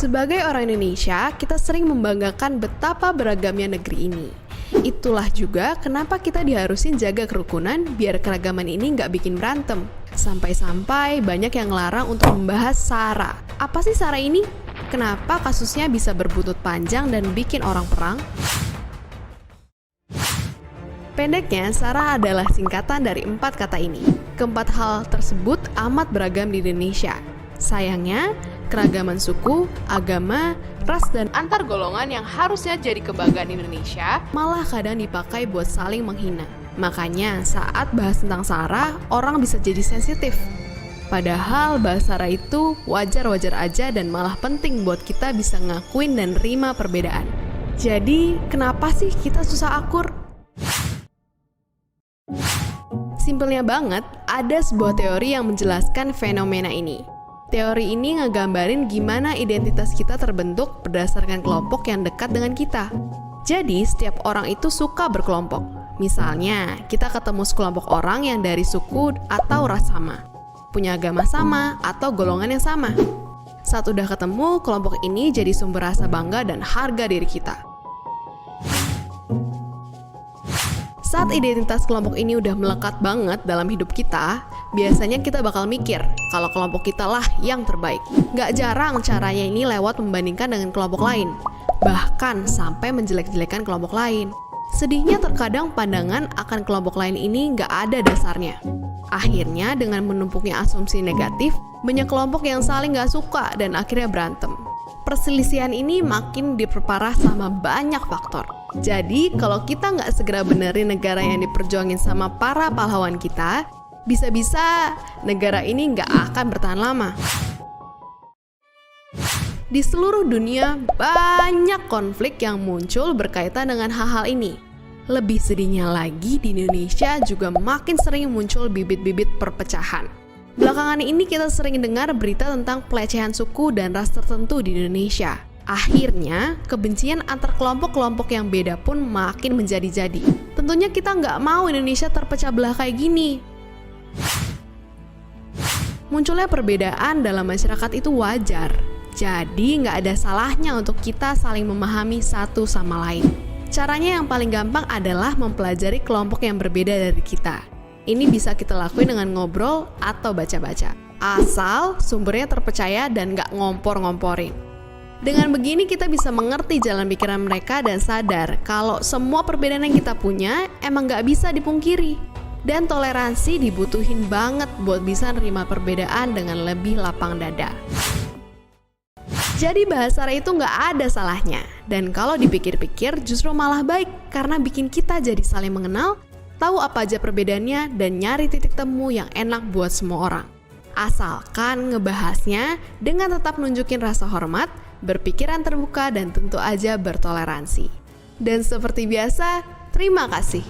Sebagai orang Indonesia, kita sering membanggakan betapa beragamnya negeri ini. Itulah juga kenapa kita diharusin jaga kerukunan biar keragaman ini nggak bikin berantem. Sampai-sampai banyak yang ngelarang untuk membahas SARA. Apa sih SARA ini? Kenapa kasusnya bisa berbuntut panjang dan bikin orang perang? Pendeknya, SARA adalah singkatan dari 4 kata ini. Keempat hal tersebut amat beragam di Indonesia. Sayangnya, keragaman suku, agama, ras, dan antar golongan yang harusnya jadi kebanggaan Indonesia malah kadang dipakai buat saling menghina. Makanya saat bahas tentang SARA, orang bisa jadi sensitif. Padahal bahas SARA itu wajar-wajar aja dan malah penting buat kita bisa ngakuin dan nerima perbedaan. Jadi, kenapa sih kita susah akur? Simpelnya banget, ada sebuah teori yang menjelaskan fenomena ini. Teori ini ngegambarin gimana identitas kita terbentuk berdasarkan kelompok yang dekat dengan kita. Jadi, setiap orang itu suka berkelompok. Misalnya, kita ketemu sekelompok orang yang dari suku atau ras sama, punya agama sama, atau golongan yang sama. Saat udah ketemu, kelompok ini jadi sumber rasa bangga dan harga diri kita. Saat identitas kelompok ini udah melekat banget dalam hidup kita, biasanya kita bakal mikir kalau kelompok kita lah yang terbaik. Gak jarang caranya ini lewat membandingkan dengan kelompok lain, bahkan sampai menjelek-jelekan kelompok lain. Sedihnya terkadang pandangan akan kelompok lain ini gak ada dasarnya. Akhirnya dengan menumpuknya asumsi negatif, banyak kelompok yang saling gak suka dan akhirnya berantem. Perselisihan ini makin diperparah sama banyak faktor. Jadi, kalau kita nggak segera benerin negara yang diperjuangin sama para pahlawan kita, bisa-bisa negara ini nggak akan bertahan lama. Di seluruh dunia, banyak konflik yang muncul berkaitan dengan hal-hal ini. Lebih sedihnya lagi, di Indonesia juga makin sering muncul bibit-bibit perpecahan. Belakangan ini kita sering dengar berita tentang pelecehan suku dan ras tertentu di Indonesia. Akhirnya, kebencian antar kelompok-kelompok yang beda pun makin menjadi-jadi. Tentunya kita nggak mau Indonesia terpecah belah kayak gini. Munculnya perbedaan dalam masyarakat itu wajar. Jadi, nggak ada salahnya untuk kita saling memahami satu sama lain. Caranya yang paling gampang adalah mempelajari kelompok yang berbeda dari kita. Ini bisa kita lakuin dengan ngobrol atau baca-baca. Asal sumbernya terpercaya dan nggak ngompor-ngomporin. Dengan begini kita bisa mengerti jalan pikiran mereka dan sadar kalau semua perbedaan yang kita punya emang gak bisa dipungkiri. Dan toleransi dibutuhin banget buat bisa nerima perbedaan dengan lebih lapang dada. Jadi bahas SARA itu gak ada salahnya. Dan kalau dipikir-pikir justru malah baik karena bikin kita jadi saling mengenal, tahu apa aja perbedaannya dan nyari titik temu yang enak buat semua orang. Asalkan ngebahasnya dengan tetap nunjukin rasa hormat, berpikiran terbuka, dan tentu aja bertoleransi. Dan seperti biasa, terima kasih.